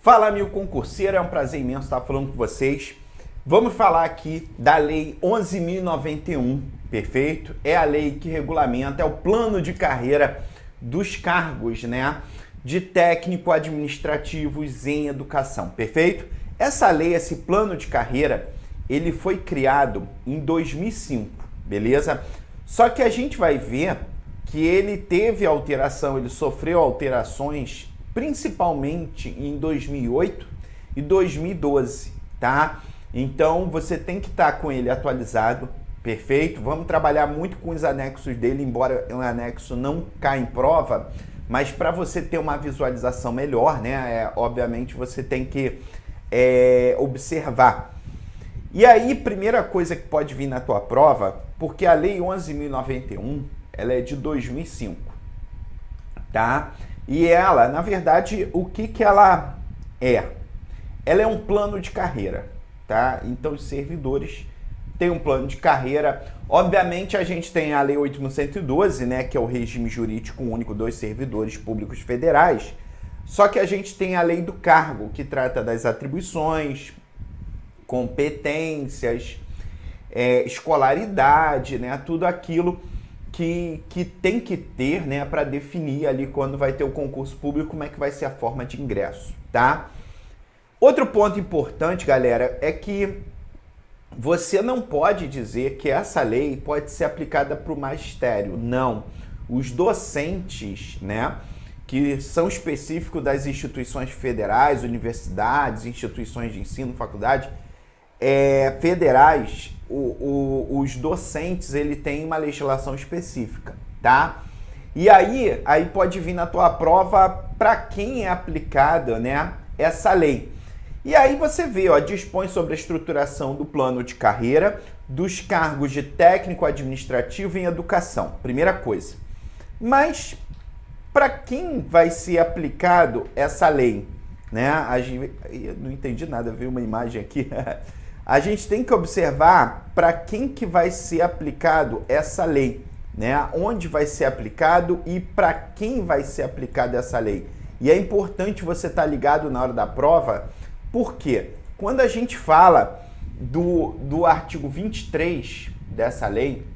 Fala, amigo concurseiro, é um prazer imenso estar falando com vocês. Vamos falar aqui da Lei 11.091, perfeito? É a lei que regulamenta, é o plano de carreira dos cargos, né, de técnico administrativos em educação, perfeito? Essa lei, esse plano de carreira, ele foi criado em 2005, beleza? Só que a gente vai ver que ele teve alteração, ele sofreu alterações principalmente em 2008 e 2012, tá? Então você tem que estar com ele atualizado, perfeito? Vamos trabalhar muito com os anexos dele, embora o anexo não caia em prova, mas para você ter uma visualização melhor, né? Obviamente você tem que observar. E aí, primeira coisa que pode vir na tua prova, porque a Lei 11.091, ela é de 2005, tá? E ela, na verdade, o que ela é? Ela é um plano de carreira, tá? Então, os servidores têm um plano de carreira. Obviamente, a gente tem a Lei 8.112, né, que é o regime jurídico único dos servidores públicos federais. Só que a gente tem a Lei do Cargo, que trata das atribuições, competências, escolaridade, né, tudo aquilo que tem que ter, né, para definir ali quando vai ter o concurso público, como é que vai ser a forma de ingresso, tá? Outro ponto importante, galera, é que você não pode dizer que essa lei pode ser aplicada para o magistério. Não. Os docentes, né, que são específicos das instituições federais, universidades, instituições de ensino, faculdade, federais, os docentes, ele tem uma legislação específica, tá? E aí pode vir na tua prova para quem é aplicada, né, essa lei. E aí você vê, ó, dispõe sobre a estruturação do plano de carreira dos cargos de técnico administrativo em educação. Primeira coisa. Mas para quem vai ser aplicado essa lei, né? Eu não entendi nada, veio uma imagem aqui. A gente tem que observar para quem que vai ser aplicado essa lei, né? Onde vai ser aplicado e para quem vai ser aplicada essa lei. E é importante você estar ligado na hora da prova, porque quando a gente fala do artigo 23 dessa lei,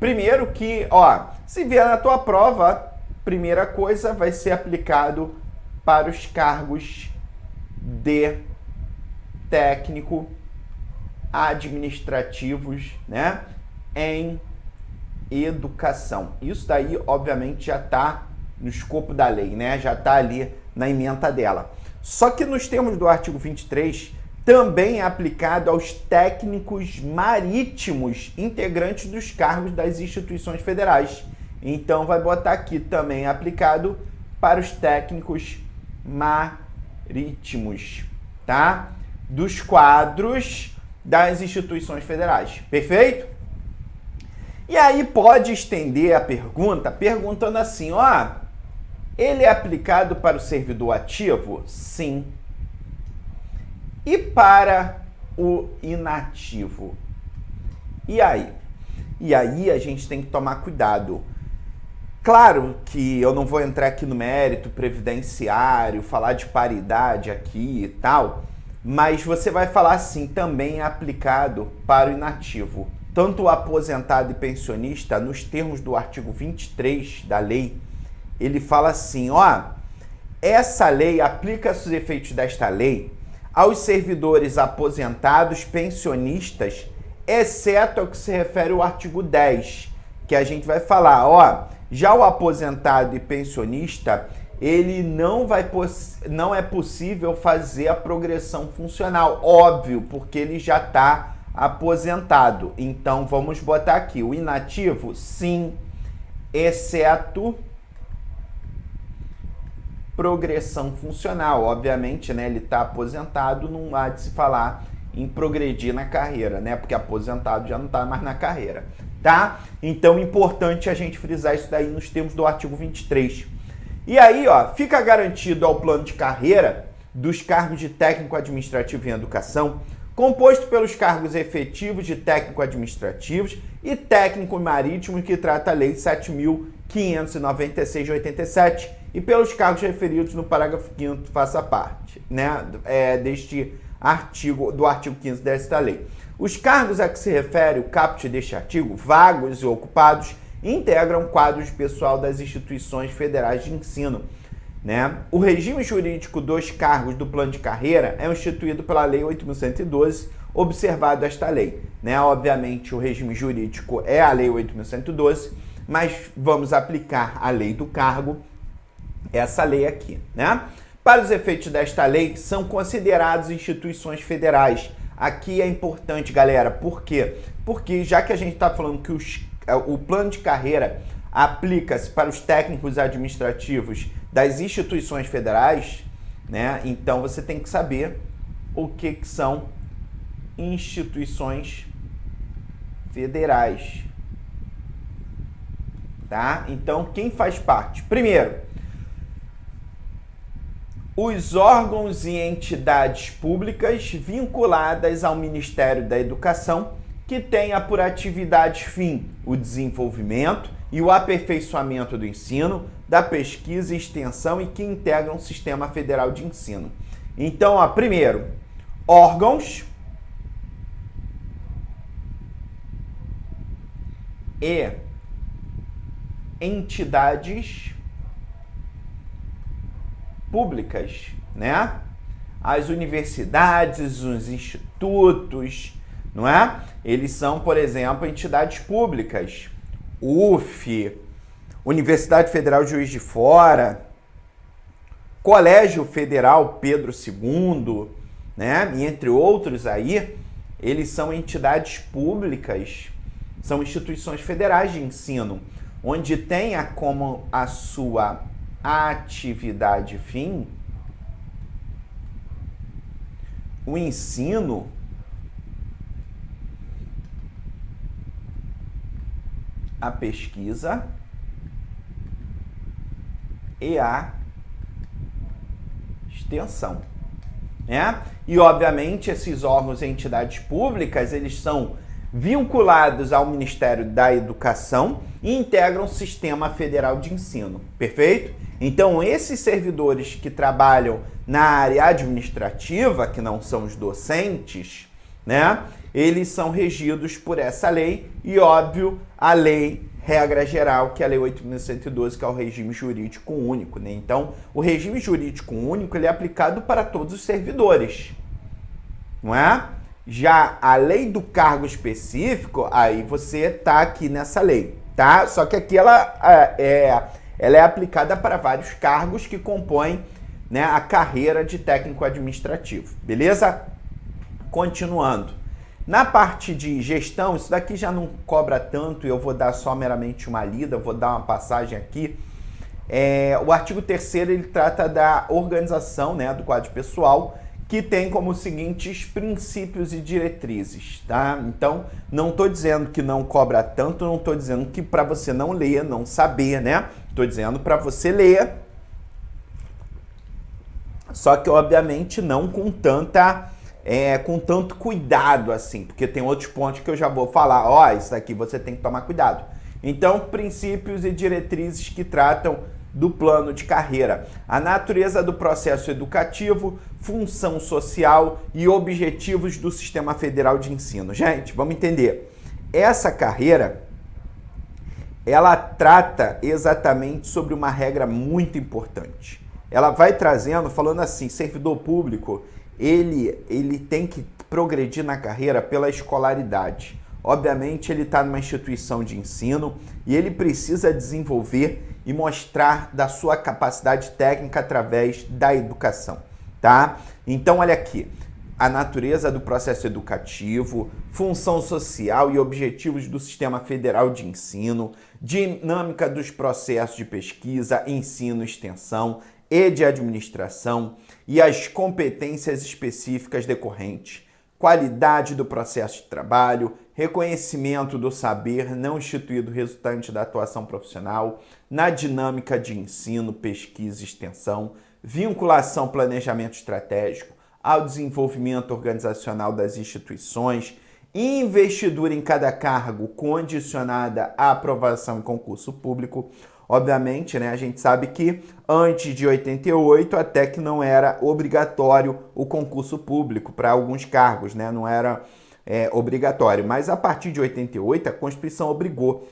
primeiro que, ó, se vier na tua prova, primeira coisa vai ser aplicado para os cargos de técnico administrativos, né, em educação. Isso daí, obviamente, já está no escopo da lei, né, já está ali na ementa dela. Só que nos termos do artigo 23, também é aplicado aos técnicos marítimos integrantes dos cargos das instituições federais. Então, vai botar aqui também aplicado para os técnicos marítimos, tá? Dos quadros das instituições federais. Perfeito? E aí pode estender a pergunta perguntando assim, ó, ele é aplicado para o servidor ativo? Sim. E para o inativo? E aí? E aí a gente tem que tomar cuidado. Claro que eu não vou entrar aqui no mérito previdenciário, falar de paridade aqui e tal, mas você vai falar assim, também é aplicado para o inativo. Tanto o aposentado e pensionista, nos termos do artigo 23 da lei, ele fala assim, ó, essa lei aplica-se os efeitos desta lei aos servidores aposentados, pensionistas, exceto ao que se refere ao artigo 10, que a gente vai falar, ó, já o aposentado e pensionista, ele não é possível fazer a progressão funcional, óbvio, porque ele já está aposentado. Então, vamos botar aqui, o inativo, sim, exceto progressão funcional. Obviamente, né, ele está aposentado, não há de se falar em progredir na carreira, né, porque aposentado já não está mais na carreira, tá? Então, importante a gente frisar isso daí nos termos do artigo 23. E aí, ó, fica garantido ao plano de carreira dos cargos de técnico administrativo em educação, composto pelos cargos efetivos de técnico administrativos e técnico marítimo, que trata a Lei 7.596 de 87, e pelos cargos referidos no parágrafo 5º faça parte, né, do artigo 15 desta lei. Os cargos a que se refere o caput deste artigo, vagos e ocupados, integram quadros de pessoal das instituições federais de ensino, né? O regime jurídico dos cargos do plano de carreira é instituído pela Lei 8.112, observado esta lei, né? Obviamente, o regime jurídico é a Lei 8.112, mas vamos aplicar a lei do cargo, essa lei aqui, né? Para os efeitos desta lei, são considerados instituições federais. Aqui é importante, galera, por quê? Porque já que a gente está falando que o plano de carreira aplica-se para os técnicos administrativos das instituições federais, né? Então você tem que saber o que são instituições federais, tá? Então, quem faz parte? Primeiro, os órgãos e entidades públicas vinculadas ao Ministério da Educação que tenha por atividade fim o desenvolvimento e o aperfeiçoamento do ensino, da pesquisa e extensão e que integram o Sistema Federal de Ensino. Então, ó, primeiro, órgãos e entidades públicas, né? As universidades, os institutos, não é? Eles são, por exemplo, entidades públicas. UF, Universidade Federal de Juiz de Fora, Colégio Federal Pedro II, né? E entre outros aí, eles são entidades públicas, são instituições federais de ensino, onde tenha como a sua atividade fim o ensino a pesquisa e a extensão, né? E obviamente esses órgãos e entidades públicas, eles são vinculados ao Ministério da Educação e integram o Sistema Federal de Ensino, perfeito? Então, esses servidores que trabalham na área administrativa, que não são os docentes, né? Eles são regidos por essa lei e, óbvio, a lei, regra geral, que é a Lei 8.112, que é o regime jurídico único, né? Então, o regime jurídico único, ele é aplicado para todos os servidores, não é? Já a lei do cargo específico, aí você tá aqui nessa lei, tá? Só que aqui ela é aplicada para vários cargos que compõem, né, a carreira de técnico administrativo, beleza? Continuando. Na parte de gestão, isso daqui já não cobra tanto, eu vou dar só meramente uma lida, vou dar uma passagem aqui. O artigo 3º, ele trata da organização, né, do quadro pessoal, que tem como seguintes princípios e diretrizes, tá? Então, não estou dizendo que não cobra tanto, não estou dizendo que para você não ler, não saber, né? Estou dizendo para você ler, só que obviamente não com com tanto cuidado assim, porque tem outros pontos que eu já vou falar, ó, isso daqui você tem que tomar cuidado. Então, princípios e diretrizes que tratam do plano de carreira, a natureza do processo educativo, função social e objetivos do Sistema Federal de Ensino. Gente, vamos entender. Essa carreira, ela trata exatamente sobre uma regra muito importante. Ela vai trazendo, falando assim, servidor público, ele tem que progredir na carreira pela escolaridade. Obviamente, ele está numa instituição de ensino e ele precisa desenvolver e mostrar da sua capacidade técnica através da educação, tá? Então, olha aqui, a natureza do processo educativo, função social e objetivos do Sistema Federal de Ensino, dinâmica dos processos de pesquisa, ensino, extensão e de administração e as competências específicas decorrentes, qualidade do processo de trabalho, reconhecimento do saber não instituído resultante da atuação profissional, na dinâmica de ensino, pesquisa e extensão, vinculação, planejamento estratégico, ao desenvolvimento organizacional das instituições, investidura em cada cargo condicionada à aprovação em concurso público, Obviamente, né, a gente sabe que antes de 88 até que não era obrigatório o concurso público para alguns cargos, né, não era obrigatório. Mas a partir de 88 a Constituição obrigou.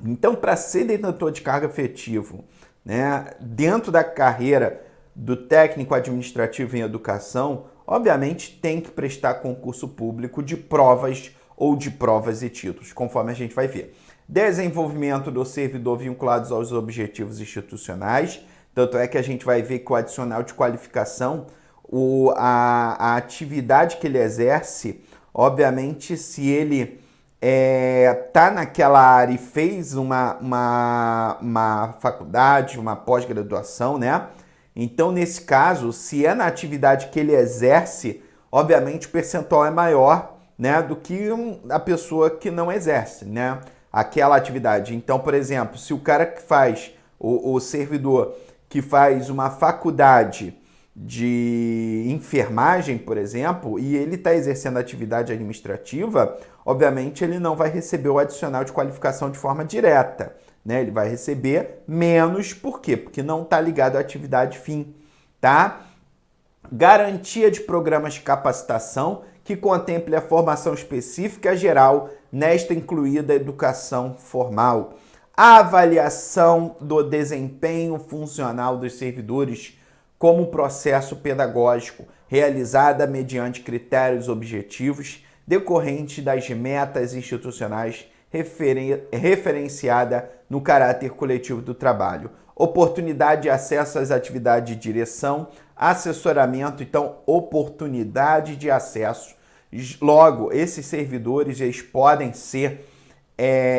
Então, para ser detentor de cargo efetivo, né, dentro da carreira do técnico administrativo em educação, obviamente tem que prestar concurso público de provas ou de provas e títulos, conforme a gente vai ver. Desenvolvimento do servidor vinculados aos objetivos institucionais, tanto é que a gente vai ver que o adicional de qualificação, a atividade que ele exerce, obviamente se ele tá naquela área e fez uma faculdade, uma pós-graduação, né? Então, nesse caso, se é na atividade que ele exerce, obviamente o percentual é maior, né, do que a pessoa que não exerce, né, aquela atividade. Então, por exemplo, se o cara que faz, o servidor que faz uma faculdade de enfermagem, por exemplo, e ele está exercendo atividade administrativa, obviamente ele não vai receber o adicional de qualificação de forma direta, né? Ele vai receber menos, por quê? Porque não está ligado à atividade fim, tá? Garantia de programas de capacitação que contemple a formação específica geral, nesta incluída a educação formal. A avaliação do desempenho funcional dos servidores como processo pedagógico, realizada mediante critérios objetivos decorrentes das metas institucionais referenciada no caráter coletivo do trabalho. Oportunidade de acesso às atividades de direção, assessoramento, então, oportunidade de acesso. Logo, esses servidores, eles podem ser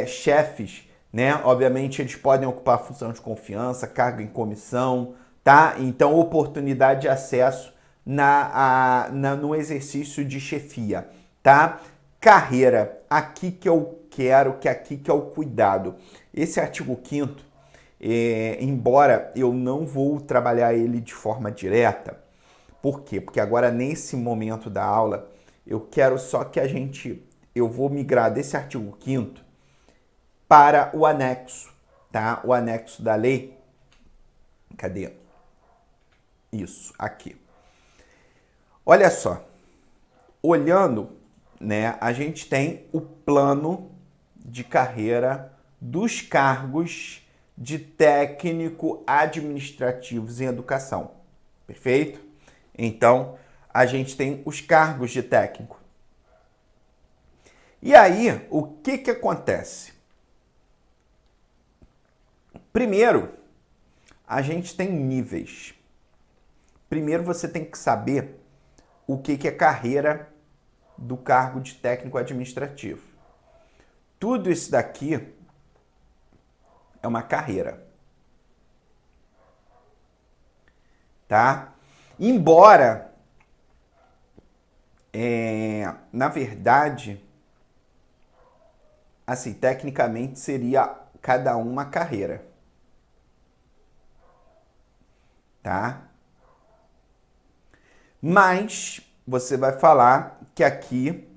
chefes, né? Obviamente, eles podem ocupar função de confiança, cargo em comissão, tá? Então, oportunidade de acesso no exercício de chefia, tá? Carreira, aqui que eu quero, aqui que é o cuidado. Esse artigo 5º, embora eu não vou trabalhar ele de forma direta, por quê? Porque agora, nesse momento da aula, eu quero só que eu vou migrar desse artigo 5º para o anexo, tá? O anexo da lei. Cadê? Isso, aqui. Olha só, olhando, né, a gente tem o plano de carreira dos cargos de técnico administrativos em educação, perfeito? Então, a gente tem os cargos de técnico. E aí, o que acontece? Primeiro, a gente tem níveis. Primeiro, você tem que saber o que é carreira do cargo de técnico administrativo. Tudo isso daqui é uma carreira, tá? Embora, na verdade, assim, tecnicamente seria cada uma carreira, tá? Mas você vai falar que aqui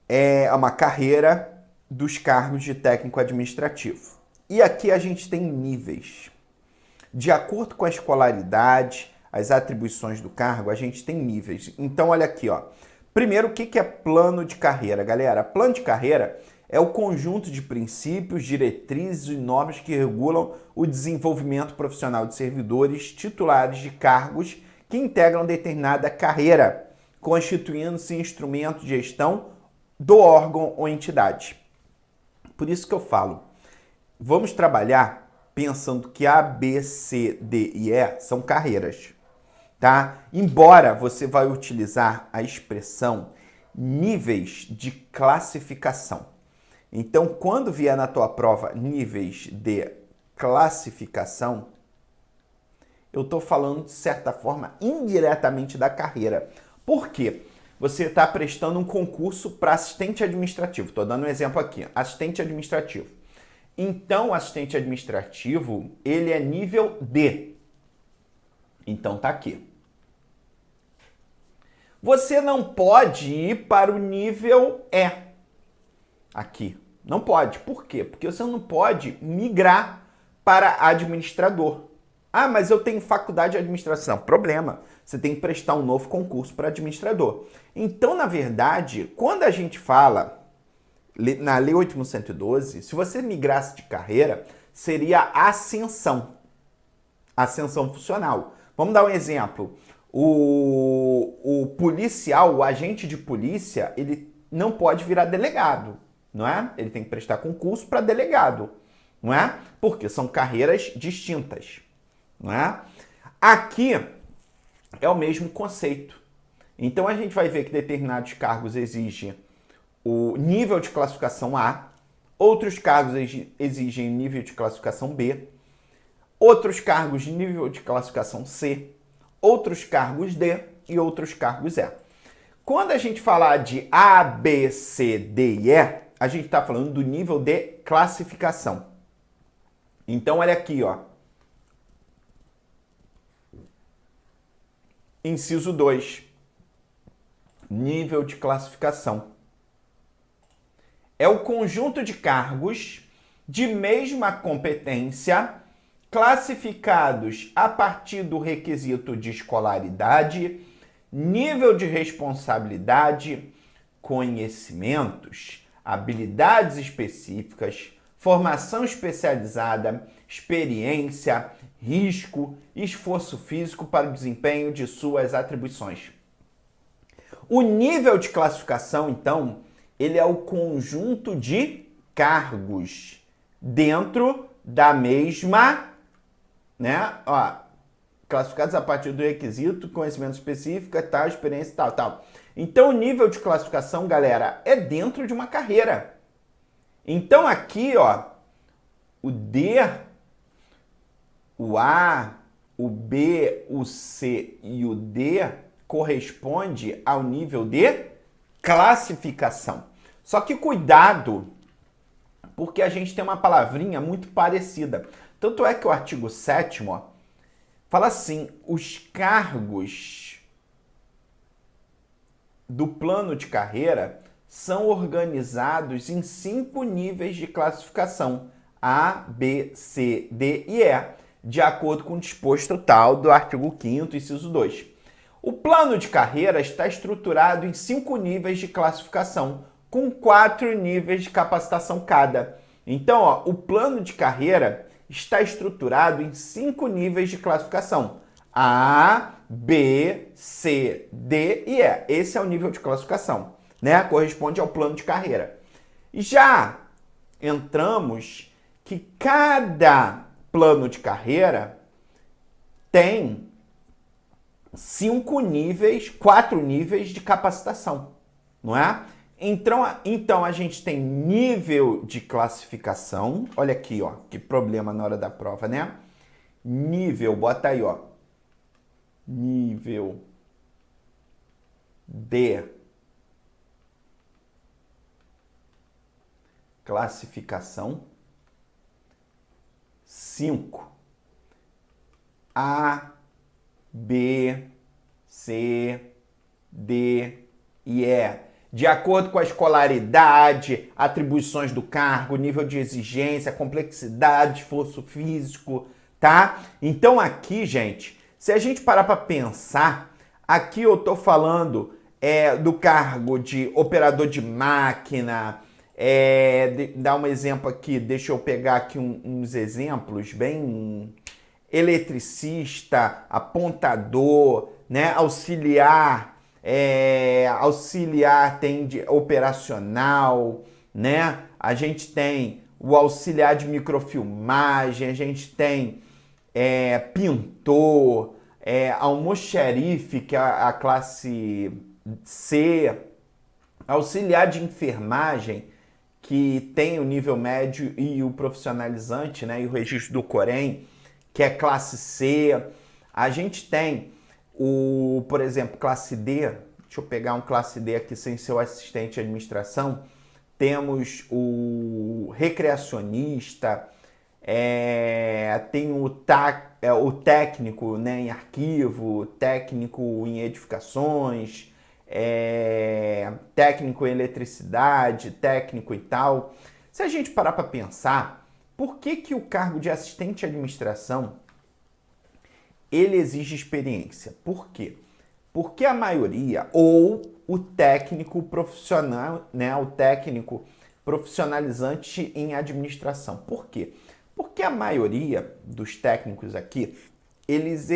é uma carreira dos cargos de técnico administrativo. E aqui a gente tem níveis. De acordo com a escolaridade, as atribuições do cargo, a gente tem níveis. Então, olha aqui, ó. Primeiro, o que é plano de carreira, galera? Plano de carreira é o conjunto de princípios, diretrizes e normas que regulam o desenvolvimento profissional de servidores titulares de cargos que integram determinada carreira, constituindo-se instrumento de gestão do órgão ou entidade. Por isso que eu falo, vamos trabalhar pensando que A, B, C, D e E são carreiras, tá? Embora você vai utilizar a expressão níveis de classificação. Então, quando vier na tua prova níveis de classificação, eu estou falando, de certa forma, indiretamente da carreira. Por quê? Você está prestando um concurso para assistente administrativo. Estou dando um exemplo aqui. Assistente administrativo. Então, o assistente administrativo, ele é nível D. Então, tá aqui. Você não pode ir para o nível E. Aqui. Não pode. Por quê? Porque você não pode migrar para administrador. Ah, mas eu tenho faculdade de administração. Problema. Você tem que prestar um novo concurso para administrador. Então, na verdade, quando a gente fala na Lei 8.112, se você migrasse de carreira, seria ascensão. Ascensão funcional. Vamos dar um exemplo. O policial, o agente de polícia, ele não pode virar delegado, não é? Ele tem que prestar concurso para delegado, não é? Porque são carreiras distintas, não é? Aqui é o mesmo conceito. Então a gente vai ver que determinados cargos exigem o nível de classificação A, outros cargos exigem nível de classificação B, outros cargos de nível de classificação C, outros cargos D e outros cargos E. Quando a gente falar de A, B, C, D e E, a gente está falando do nível de classificação. Então, olha aqui, ó. Inciso 2. Nível de classificação. É o conjunto de cargos de mesma competência classificados a partir do requisito de escolaridade, nível de responsabilidade, conhecimentos, habilidades específicas, formação especializada, experiência, risco, esforço físico para o desempenho de suas atribuições. O nível de classificação, então, ele é o conjunto de cargos dentro da mesma, né? Ó, classificados a partir do requisito, conhecimento específico, tal, experiência, tal. Então, o nível de classificação, galera, é dentro de uma carreira. Então, aqui, ó, o D, o A, o B, o C e o D corresponde ao nível de classificação. Só que cuidado, porque a gente tem uma palavrinha muito parecida. Tanto é que o artigo 7º, ó, fala assim, os cargos do plano de carreira são organizados em 5 níveis de classificação, A, B, C, D e E, de acordo com o disposto tal do artigo 5º, inciso 2. O plano de carreira está estruturado em 5 níveis de classificação, com 4 níveis de capacitação cada. Então, ó, o plano de carreira está estruturado em 5 níveis de classificação. A, B, C, D e E. Esse é o nível de classificação, né? Corresponde ao plano de carreira. Já entramos que cada plano de carreira tem 4 níveis de capacitação, não é? Então a gente tem nível de classificação, olha aqui, ó, que problema na hora da prova, né? Nível, bota aí, ó, nível de classificação 5. A, B, C, D e E. De acordo com a escolaridade, atribuições do cargo, nível de exigência, complexidade, esforço físico, tá? Então aqui, gente, se a gente parar para pensar, aqui eu tô falando do cargo de operador de máquina, dar um exemplo aqui, deixa eu pegar aqui uns exemplos bem... Eletricista, apontador, né? Auxiliar, auxiliar tem de operacional, né? A gente tem o auxiliar de microfilmagem, a gente tem pintor, almoxerife, que é a classe C, auxiliar de enfermagem, que tem o nível médio e o profissionalizante, né? E o registro do Corém, que é classe C. A gente tem por exemplo, classe D. Deixa eu pegar um classe D aqui sem ser o assistente de administração. Temos o recreacionista, tem o técnico, né, em arquivo, técnico em edificações, técnico em eletricidade, técnico e tal. Se a gente parar para pensar, Por que o cargo de assistente de administração ele exige experiência? Por quê? Porque a maioria, ou o técnico profissional, né, o técnico profissionalizante em administração. Por quê? Porque a maioria dos técnicos aqui, eles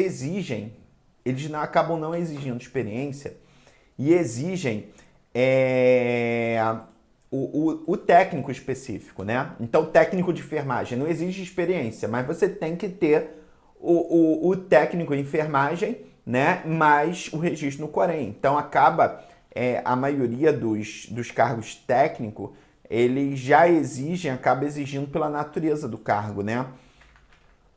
não acabam não exigindo experiência e exigem o técnico específico, né? Então, técnico de enfermagem não exige experiência, mas você tem que ter o técnico em enfermagem, né? Mais o registro no Corém. Então, acaba a maioria dos cargos técnicos, eles já acaba exigindo pela natureza do cargo, né?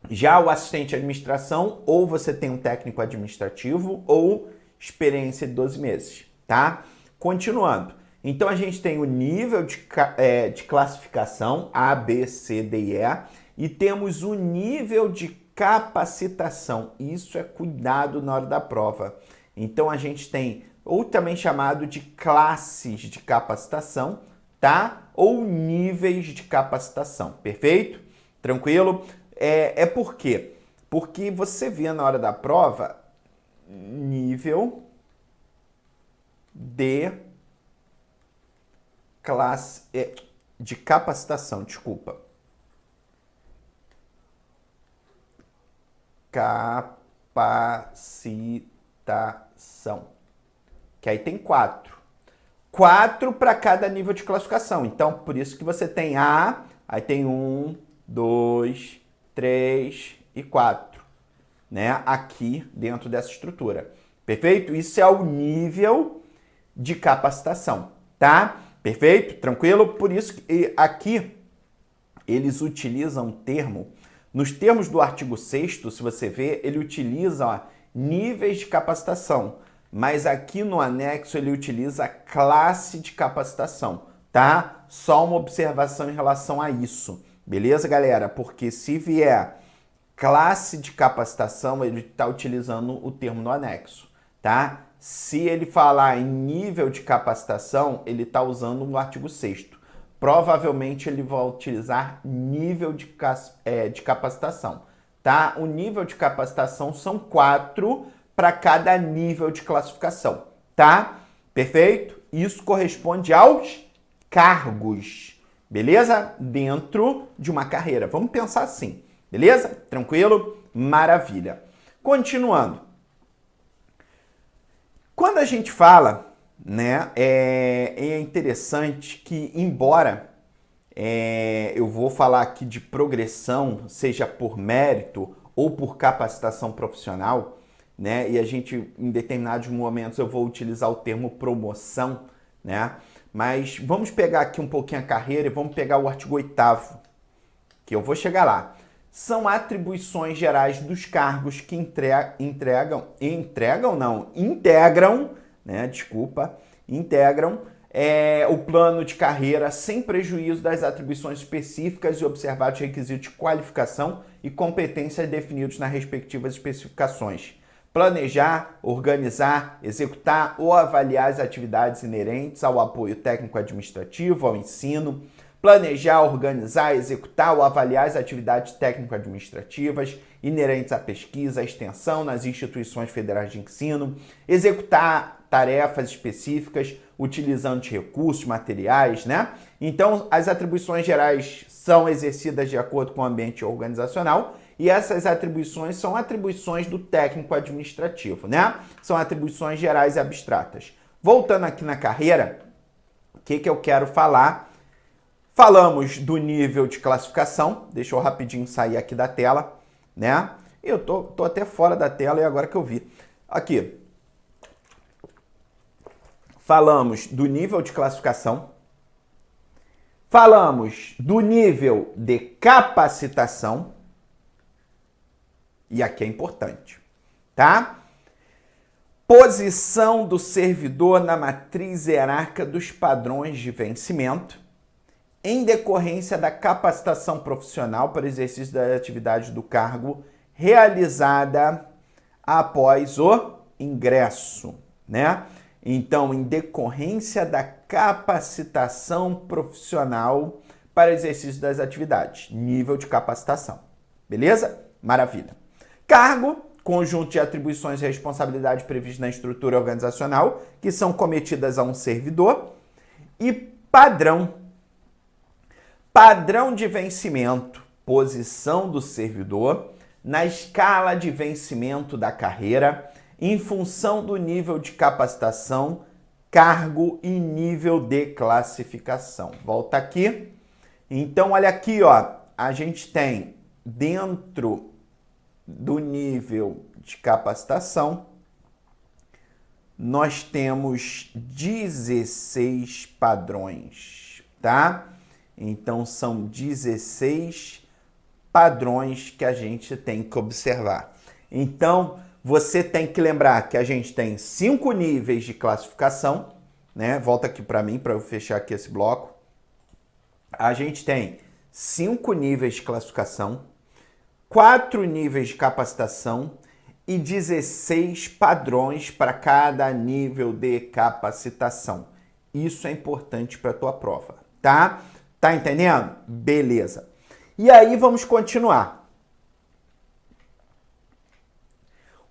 Já o assistente de administração, ou você tem um técnico administrativo, ou experiência de 12 meses, tá? Continuando. Então, a gente tem o nível de classificação, A, B, C, D e E, e temos o nível de capacitação. Isso é cuidado na hora da prova. Então, a gente tem, ou também chamado de classes de capacitação, tá? Ou níveis de capacitação, perfeito? Tranquilo? Por quê? Porque você vê na hora da prova nível de classe de capacitação, desculpa. Capacitação. Que aí tem 4. 4 para cada nível de classificação. Então, por isso que você tem A, aí tem 1, 2, 3 e 4, né? Aqui dentro dessa estrutura. Perfeito? Isso é o nível de capacitação, tá? Perfeito? Tranquilo? Por isso que aqui eles utilizam um termo, nos termos do artigo 6º, se você ver, ele utiliza níveis de capacitação, mas aqui no anexo ele utiliza classe de capacitação, tá? Só uma observação em relação a isso, beleza, galera? Porque se vier classe de capacitação, ele está utilizando o termo no anexo, tá? Se ele falar em nível de capacitação, ele está usando o artigo 6º. Provavelmente ele vai utilizar nível de capacitação, tá? O nível de capacitação são 4 para cada nível de classificação, tá? Perfeito? Isso corresponde aos cargos, beleza? Dentro de uma carreira. Vamos pensar assim, beleza? Tranquilo? Maravilha. Continuando. Quando a gente fala, né, é interessante que, embora eu vou falar aqui de progressão, seja por mérito ou por capacitação profissional, né, e a gente, em determinados momentos, eu vou utilizar o termo promoção, né, mas vamos pegar aqui um pouquinho a carreira e vamos pegar o artigo 8º, que eu vou chegar lá. São atribuições gerais dos cargos que integram o plano de carreira sem prejuízo das atribuições específicas e observados requisitos de qualificação e competência definidos nas respectivas especificações. Planejar, organizar, executar ou avaliar as atividades inerentes ao apoio técnico-administrativo, ao ensino. Planejar, organizar, executar ou avaliar as atividades técnico-administrativas inerentes à pesquisa, à extensão nas instituições federais de ensino, executar tarefas específicas utilizando de recursos, materiais, né? Então, as atribuições gerais são exercidas de acordo com o ambiente organizacional e essas atribuições são atribuições do técnico-administrativo, né? São atribuições gerais e abstratas. Voltando aqui na carreira, o que eu quero falar? Falamos do nível de classificação, deixa eu rapidinho sair aqui da tela, né? Eu tô até fora da tela e agora que eu vi. Aqui. Falamos do nível de classificação. Falamos do nível de capacitação. E aqui é importante, tá? Posição do servidor na matriz hierárquica dos padrões de vencimento, em decorrência da capacitação profissional para o exercício das atividades do cargo realizada após o ingresso, né? Então, em decorrência da capacitação profissional para exercício das atividades. Nível de capacitação. Beleza? Maravilha. Cargo, conjunto de atribuições e responsabilidades previstas na estrutura organizacional, que são cometidas a um servidor. E padrão. Padrão de vencimento, posição do servidor na escala de vencimento da carreira, em função do nível de capacitação, cargo e nível de classificação. Volta aqui. Então, olha aqui, ó, a gente tem dentro do nível de capacitação, nós temos 16 padrões, tá? Então, são 16 padrões que a gente tem que observar. Então, você tem que lembrar que a gente tem 5 níveis de classificação, né? Volta aqui para mim, para eu fechar aqui esse bloco. A gente tem 5 níveis de classificação, 4 níveis de capacitação e 16 padrões para cada nível de capacitação. Isso é importante para a tua prova, tá? Tá entendendo? Beleza. E aí vamos continuar.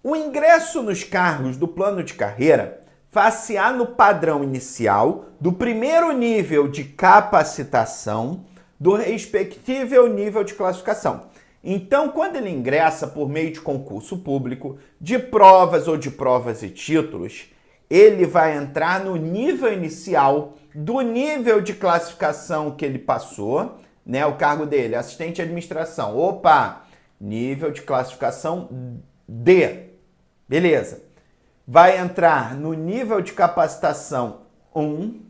O ingresso nos cargos do plano de carreira far-se-á no padrão inicial do primeiro nível de capacitação do respectivo nível de classificação. Então, quando ele ingressa por meio de concurso público, de provas ou de provas e títulos, ele vai entrar no nível inicial do nível de classificação que ele passou, né? O cargo dele, assistente de administração. Opa! Nível de classificação D. Beleza. Vai entrar no nível de capacitação 1,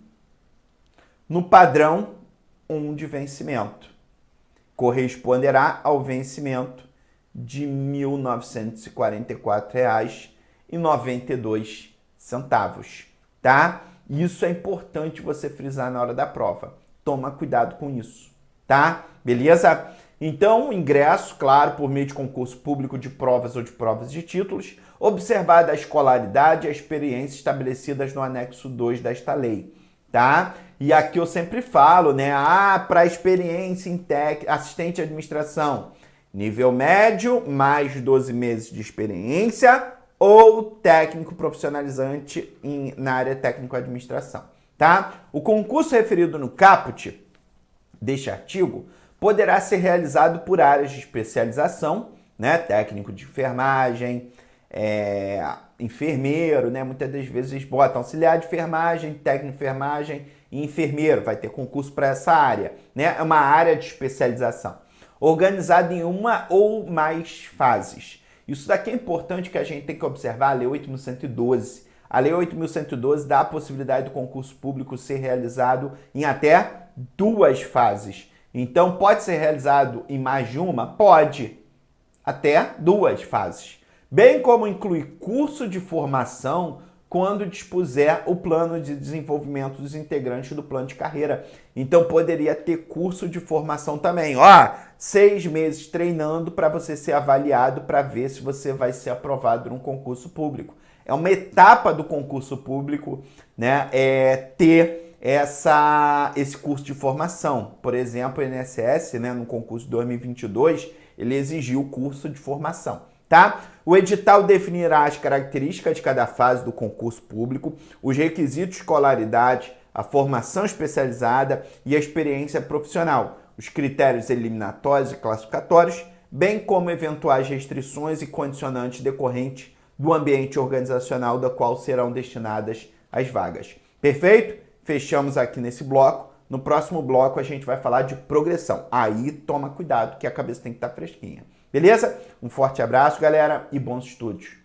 no padrão 1 de vencimento. Corresponderá ao vencimento de R$ 1.944,92, tá? Isso é importante você frisar na hora da prova. Toma cuidado com isso, tá? Beleza? Então, ingresso, claro, por meio de concurso público de provas ou de provas de títulos, observada a escolaridade e a experiência estabelecidas no anexo 2 desta lei, tá? E aqui eu sempre falo, né? Para experiência em assistente de administração, nível médio, mais 12 meses de experiência, ou técnico profissionalizante na área técnico-administração, tá? O concurso referido no caput deste artigo poderá ser realizado por áreas de especialização, né? Técnico de enfermagem, enfermeiro, né? Muitas das vezes eles botam auxiliar de enfermagem, técnico de enfermagem e enfermeiro. Vai ter concurso para essa área, né? É uma área de especialização, organizada em uma ou mais fases. Isso daqui é importante, que a gente tem que observar a Lei 8.112. A Lei 8.112 dá a possibilidade do concurso público ser realizado em até 2 fases. Então, pode ser realizado em mais de uma? Pode. Até 2 fases. Bem como incluir curso de formação quando dispuser o plano de desenvolvimento dos integrantes do plano de carreira. Então, poderia ter curso de formação também. 6 meses treinando para você ser avaliado, para ver se você vai ser aprovado num concurso público. É uma etapa do concurso público, né? Ter esse curso de formação. Por exemplo, o INSS, né, no concurso de 2022, ele exigiu o curso de formação, tá? O edital definirá as características de cada fase do concurso público, os requisitos de escolaridade, a formação especializada e a experiência profissional, os critérios eliminatórios e classificatórios, bem como eventuais restrições e condicionantes decorrentes do ambiente organizacional da qual serão destinadas as vagas. Perfeito? Fechamos aqui nesse bloco. No próximo bloco a gente vai falar de progressão. Aí toma cuidado que a cabeça tem que estar fresquinha. Beleza? Um forte abraço, galera, e bons estudos.